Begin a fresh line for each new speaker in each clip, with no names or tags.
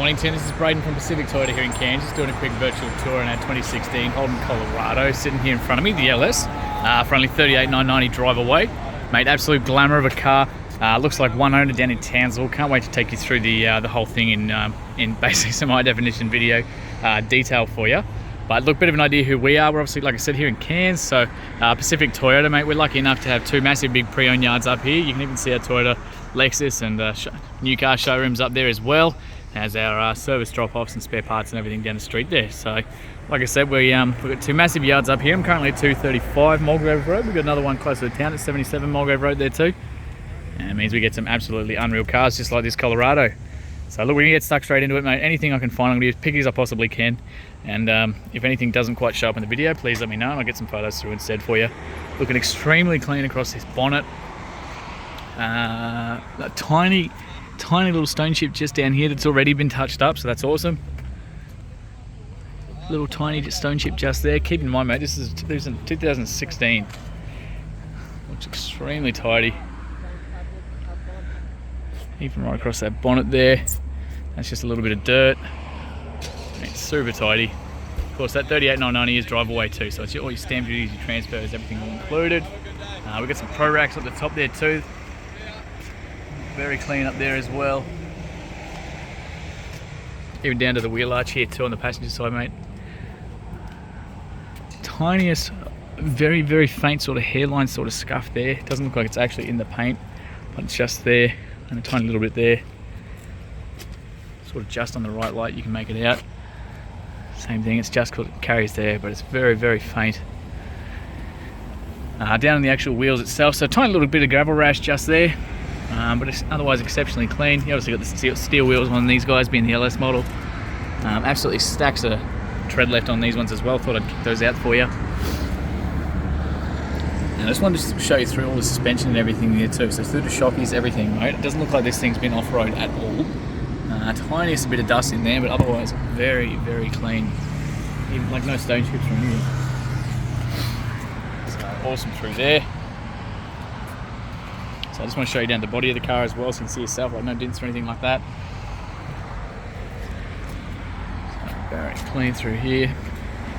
Morning Tim, this is Braden from Pacific Toyota here in Cairns, just doing a quick virtual tour on our 2016 Holden Colorado, sitting here in front of me, the LS, for only $38,990 drive away. Mate, absolute glamour of a car. Looks like one owner down in Townsville. Can't wait to take you through the whole thing in basically some high definition video detail for you. But look, bit of an idea who we are. We're obviously, like I said, here in Cairns, so Pacific Toyota, mate. We're lucky enough to have two massive big pre-owned yards up here. You can even see our Toyota, Lexus and new car showrooms up there as well as our service drop-offs and spare parts and everything down the street there. So like I said, we've got two massive yards up here. I'm currently at 235 Mulgrave Road. We've got another one closer to town at 77 Mulgrave Road there too. And it means we get some absolutely unreal cars just like this Colorado. So look, we're gonna get stuck straight into it, mate. Anything I can find, I'm gonna use pick as I possibly can. And if anything doesn't quite show up in the video, please let me know and I'll get some photos through instead for you. Looking extremely clean across this bonnet. A tiny little stone chip just down here that's already been touched up, so that's awesome. Little tiny stone chip just there. Keep in mind, mate, this is 2016. Looks extremely tidy. Even right across that bonnet there. That's just a little bit of dirt. It's super tidy. Of course, that $38,990 is drive away too, so it's all your stamp duties, your transfers, everything all included. We've got some pro racks up the top there too. Very clean up there as well. Even down to the wheel arch here too on the passenger side, mate. Tiniest, very, very faint sort of hairline sort of scuff there. It doesn't look like it's actually in the paint, but it's just there, and a tiny little bit there. Sort of just on the right light, you can make it out. Same thing, it's just because it carries there, but it's very, very faint. Down on the actual wheels itself, so a tiny little bit of gravel rash just there. But it's otherwise exceptionally clean. You obviously got the steel wheels on these guys, being the LS model. Absolutely stacks of tread left on these ones as well. Thought I'd kick those out for you. And I just wanted to show you through all the suspension and everything here too. So through the shockies, everything, mate. It doesn't look like this thing's been off-road at all. Tiniest bit of dust in there, but otherwise very, very clean. Even like no stone chips from here. So awesome through there. So I just want to show you down the body of the car as well, so you can see yourself, like no dents or anything like that. So very clean through here.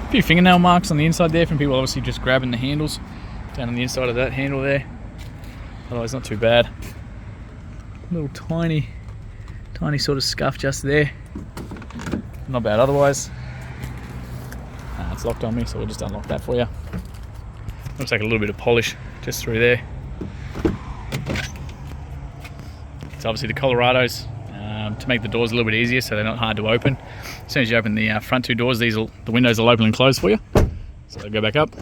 A few fingernail marks on the inside there from people obviously just grabbing the handles down on the inside of that handle there. Otherwise not too bad. Little tiny sort of scuff just there. Not bad otherwise. It's locked on me, so we'll just unlock that for you. Looks like a little bit of polish just through there. It's obviously the Colorados to make the doors a little bit easier so they're not hard to open. As soon as you open the front two doors, the windows will open and close for you. So they go back up,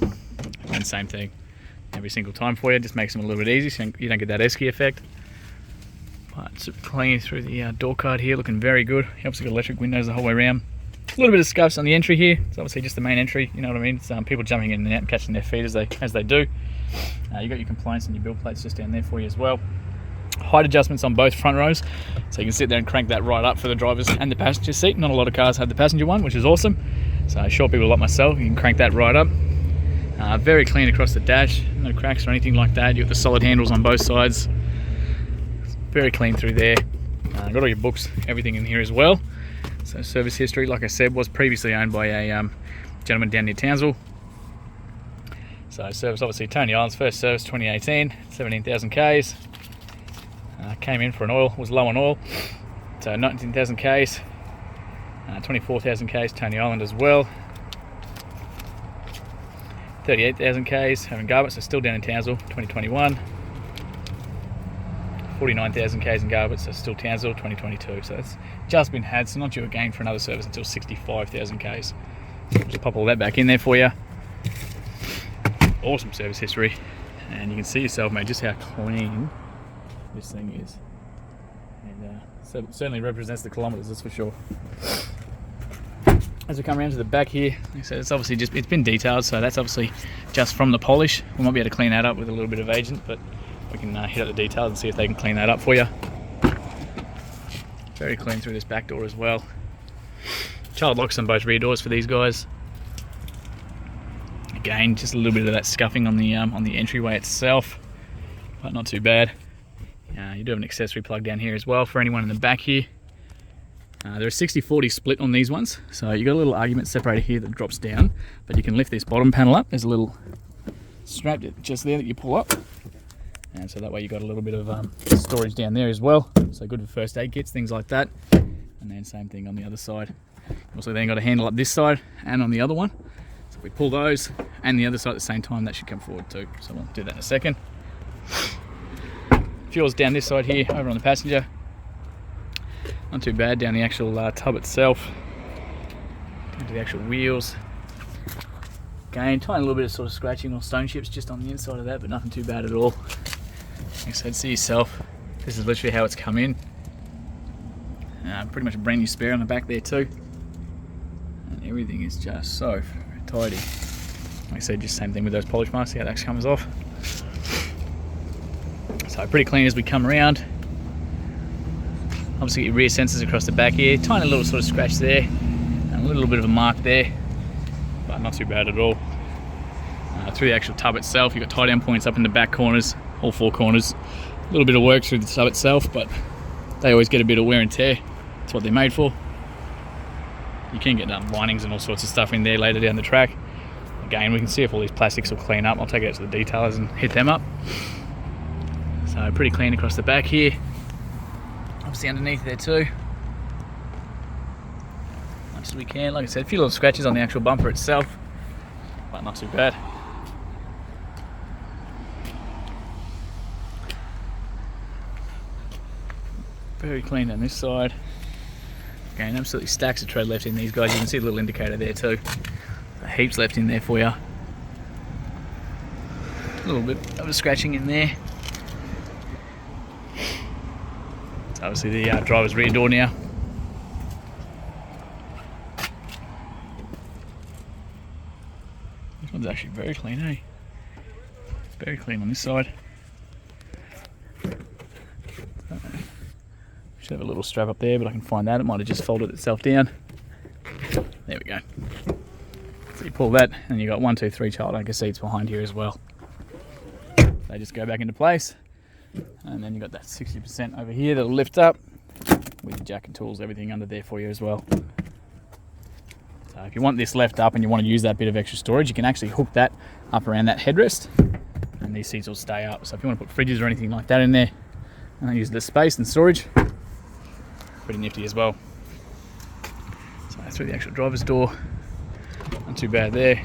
and same thing every single time for you. Just makes them a little bit easier so you don't get that esky effect. But it's clean through the door card here, looking very good. You obviously got electric windows the whole way around. A little bit of scuffs on the entry here. It's obviously just the main entry, you know what I mean? It's people jumping in and out and catching their feet as they do. You got your compliance and your build plates just down there for you as well. Height adjustments on both front rows, so you can sit there and crank that right up for the driver's and the passenger seat. Not a lot of cars have the passenger one, which is awesome. So short people like myself, you can crank that right up. Very clean across the dash, no cracks or anything like that. You've got the solid handles on both sides. Very clean through there. Got all your books, everything in here as well. So service history, like I said, was previously owned by a gentleman down near Townsville. So service, obviously Tony Island's first service, 2018, 17,000 Ks. Came in for an oil, was low on oil. So 19,000 Ks, 24,000 Ks, Tony Island as well. 38,000 Ks, having Garbutt, so still down in Townsville, 2021. 49,000 Ks in Garbutt, so still Townsville, 2022. So it's just been had, so not due again for another service until 65,000 Ks. So just pop all that back in there for you. Awesome service history. And you can see yourself, mate, just how clean this thing is. And so it certainly represents the kilometres, that's for sure. As we come around to the back here, like I said, it's obviously it's been detailed, so that's obviously just from the polish. We might be able to clean that up with a little bit of agent, but we can hit up the details and see if they can clean that up for you. Very clean through this back door as well. Child locks on both rear doors for these guys. Again, just a little bit of that scuffing on the entryway itself, but not too bad. You do have an accessory plug down here as well for anyone in the back here. They're a 60-40 split on these ones, so you've got a little argument separator here that drops down, but you can lift this bottom panel up. There's a little strap just there that you pull up, and so that way you've got a little bit of storage down there as well. So good for first aid kits, things like that. And then same thing on the other side. Also then got a handle up this side and on the other one. So if we pull those and the other side at the same time, that should come forward too. So we'll do that in a second. Fuel's down this side here, over on the passenger. Not too bad down the actual tub itself. Down to the actual wheels. Again, tiny little bit of sort of scratching or stone chips just on the inside of that, but nothing too bad at all. Like I said, see yourself. This is literally how it's come in. Pretty much a brand new spare on the back there too. And everything is just so tidy. Like I said, just same thing with those polish marks. See how that comes off. So pretty clean as we come around. Obviously get your rear sensors across the back here. Tiny little sort of scratch there. And a little bit of a mark there. But not too bad at all. Through the actual tub itself, you've got tie down points up in the back corners, all four corners. A little bit of work through the tub itself, but they always get a bit of wear and tear. That's what they're made for. You can get linings and all sorts of stuff in there later down the track. Again, we can see if all these plastics will clean up. I'll take it out to the detailers and hit them up. So pretty clean across the back here. Obviously underneath there too. Much as we can. Like I said, a few little scratches on the actual bumper itself, but not too bad. Very clean on this side. Again, absolutely stacks of tread left in these guys. You can see the little indicator there too. Heaps left in there for you. A little bit of a scratching in there. It's obviously the driver's rear door now. This one's actually very clean, eh? Very clean on this side. Should have a little strap up there, but I can find that. It might have just folded itself down. There we go. So you pull that, and you've got 1, 2, 3 child anchor seats behind here as well. They just go back into place. And then you've got that 60% over here that'll lift up with the jack and tools, everything under there for you as well. So if you want this left up and you want to use that bit of extra storage, you can actually hook that up around that headrest, and these seats will stay up. So if you want to put fridges or anything like that in there, and use the space and storage, pretty nifty as well. So through the actual driver's door, not too bad there.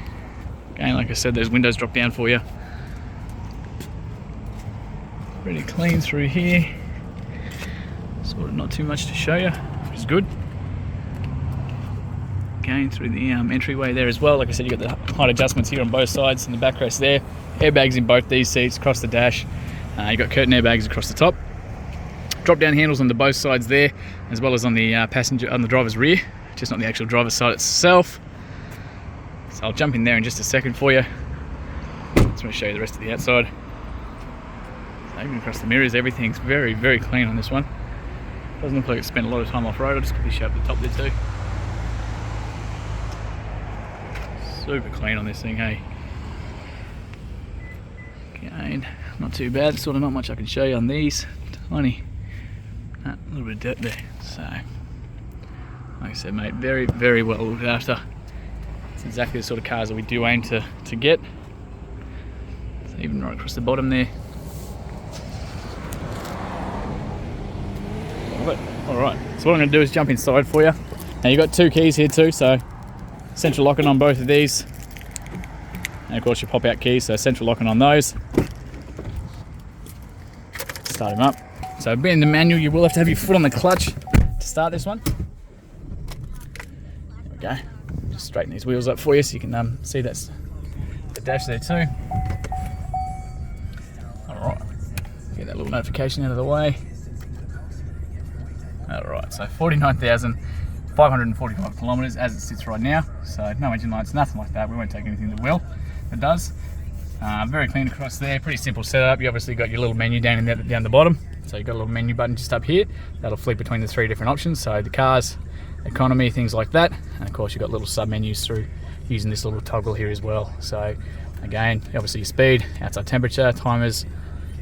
Again, like I said, those windows drop down for you. Pretty clean through here. Sort of not too much to show you, which is good. Again, through the entryway there as well. Like I said, you've got the height adjustments here on both sides and the backrest there. Airbags in both these seats, across the dash. You've got curtain airbags across the top. Drop down handles on the both sides there, as well as on the passenger, on the driver's rear, just not the actual driver's side itself. So I'll jump in there in just a second for you. Just want to show you the rest of the outside. So even across the mirrors, everything's very, very clean on this one. Doesn't look like it's spent a lot of time off-road. I'll just quickly show up the top there too. Super clean on this thing, hey. Again, not too bad. Sort of not much I can show you on these. Tiny. A little bit of dirt there. So, like I said, mate, very, very well looked after. It's exactly the sort of cars that we do aim to get. So even right across the bottom there. Alright, so what I'm going to do is jump inside for you. Now you've got 2 keys here too, so central locking on both of these. And of course your pop-out keys, so central locking on those. Start them up. So being the manual, you will have to have your foot on the clutch to start this one. There we go. Just straighten these wheels up for you so you can see that's the dash there too. Alright, get that little notification out of the way. Alright, so 49,545 kilometres as it sits right now. So no engine lights, nothing like that. We won't take anything that will. It does. Very clean across there. Pretty simple setup. You obviously got your little menu down in there, down the bottom. So you've got a little menu button just up here. That'll flip between the 3 different options. So the cars, economy, things like that. And of course you've got little sub menus through using this little toggle here as well. So again, obviously your speed, outside temperature, timers,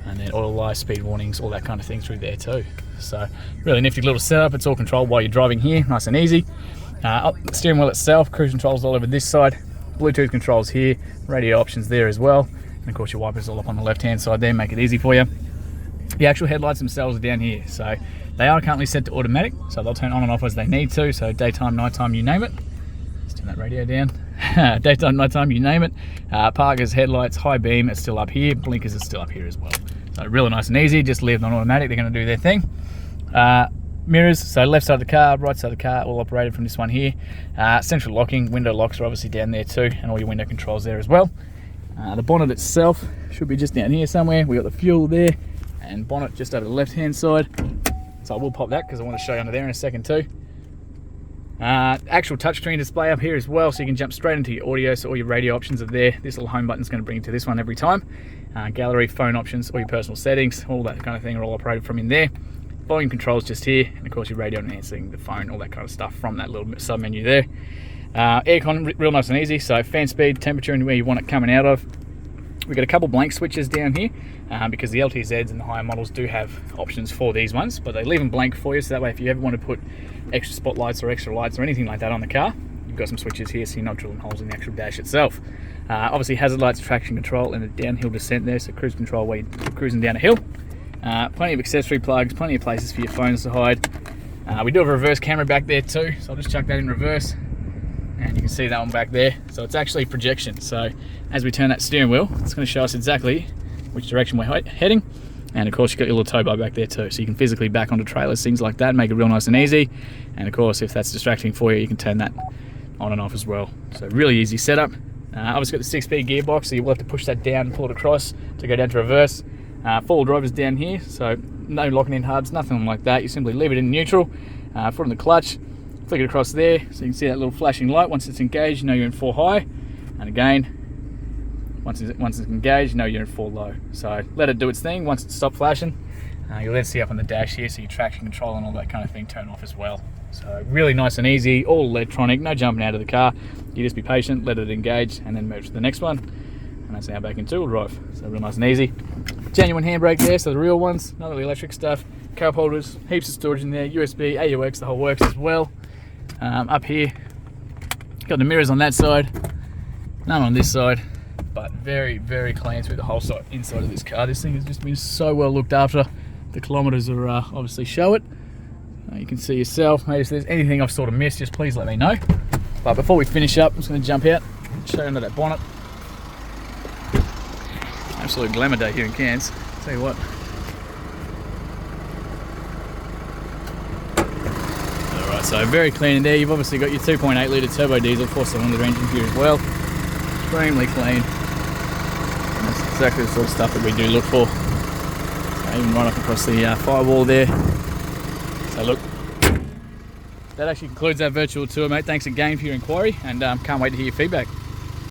and then oil light, speed warnings, all that kind of thing through there too. So really nifty little setup. It's all controlled while you're driving here, nice and easy. Steering wheel itself, cruise controls all over this side, Bluetooth controls here, radio options there as well, and of course your wipers all up on the left hand side there, make it easy for you. The actual headlights themselves are down here, so they are currently set to automatic, so they'll turn on and off as they need to, so daytime, nighttime, you name it. Let's turn that radio down. Daytime, nighttime, you name it. Parkers, headlights, high beam, it's still up here, blinkers are still up here as well. So really nice and easy, just leave them on automatic, they're going to do their thing. Mirrors, so left side of the car, right side of the car, all operated from this one here. Central locking, window locks are obviously down there too, and all your window controls there as well. The bonnet itself should be just down here somewhere. We got the fuel there, and bonnet just over the left hand side. So I will pop that because I want to show you under there in a second too. Actual touchscreen display up here as well, so you can jump straight into your audio, so all your radio options are there. This little home button is going to bring you to this one every time. Gallery, phone options, all your personal settings, all that kind of thing are all operated from in there. Volume controls just here, and of course your radio enhancing the phone, all that kind of stuff from that little sub menu there. Aircon, real nice and easy, so fan speed, temperature, and where you want it coming out of. We've got a couple blank switches down here because the LTZs and the higher models do have options for these ones, but they leave them blank for you, so that way if you ever want to put extra spotlights or extra lights or anything like that on the car, you've got some switches here so you're not drilling holes in the actual dash itself. Obviously hazard lights, traction control, and a downhill descent there, so cruise control while you're cruising down a hill. Plenty of accessory plugs, plenty of places for your phones to hide. We do have a reverse camera back there too, so I'll just chuck that in reverse, and you can see that one back there. So it's actually projection, so as we turn that steering wheel, it's going to show us exactly which direction we're heading. And of course you've got your little tow bar back there too, so you can physically back onto trailers, things like that, make it real nice and easy. And of course if that's distracting for you, you can turn that on and off as well. So really easy setup. Obviously got the 6-speed gearbox, so you will have to push that down and pull it across to go down to reverse. Four-wheel drive is down here, so no locking in hubs, nothing like that. You simply leave it in neutral, foot on the clutch, flick it across there, so you can see that little flashing light. Once it's engaged, you know you're in 4 high, and again, once it's engaged, you know you're in 4 low. So let it do its thing. Once it stops flashing, you'll then see up on the dash here, so your traction control and all that kind of thing turn off as well. So really nice and easy, all electronic, no jumping out of the car. You just be patient, let it engage, and then move to the next one. And that's now back in 2-wheel drive. So real nice and easy. Genuine handbrake there, so the real ones, none of the electric stuff. Cup holders, heaps of storage in there, USB, AUX, the whole works as well. Up here, got the mirrors on that side, none on this side, but very, very clean through the whole side, inside of this car. This thing has just been so well looked after. The kilometres are obviously show it. You can see yourself. Maybe if there's anything I've sort of missed, just please let me know. But before we finish up, I'm just going to jump out and show you under that bonnet. Absolute glamour day here in Cairns. Tell you what. Alright, so very clean in there. You've obviously got your 2.8 litre turbo diesel 4-cylinder engine here as well. Extremely clean. And that's exactly the sort of stuff that we do look for. So even right up across the firewall there. So look, that actually concludes our virtual tour, mate. Thanks again for your inquiry, and can't wait to hear your feedback.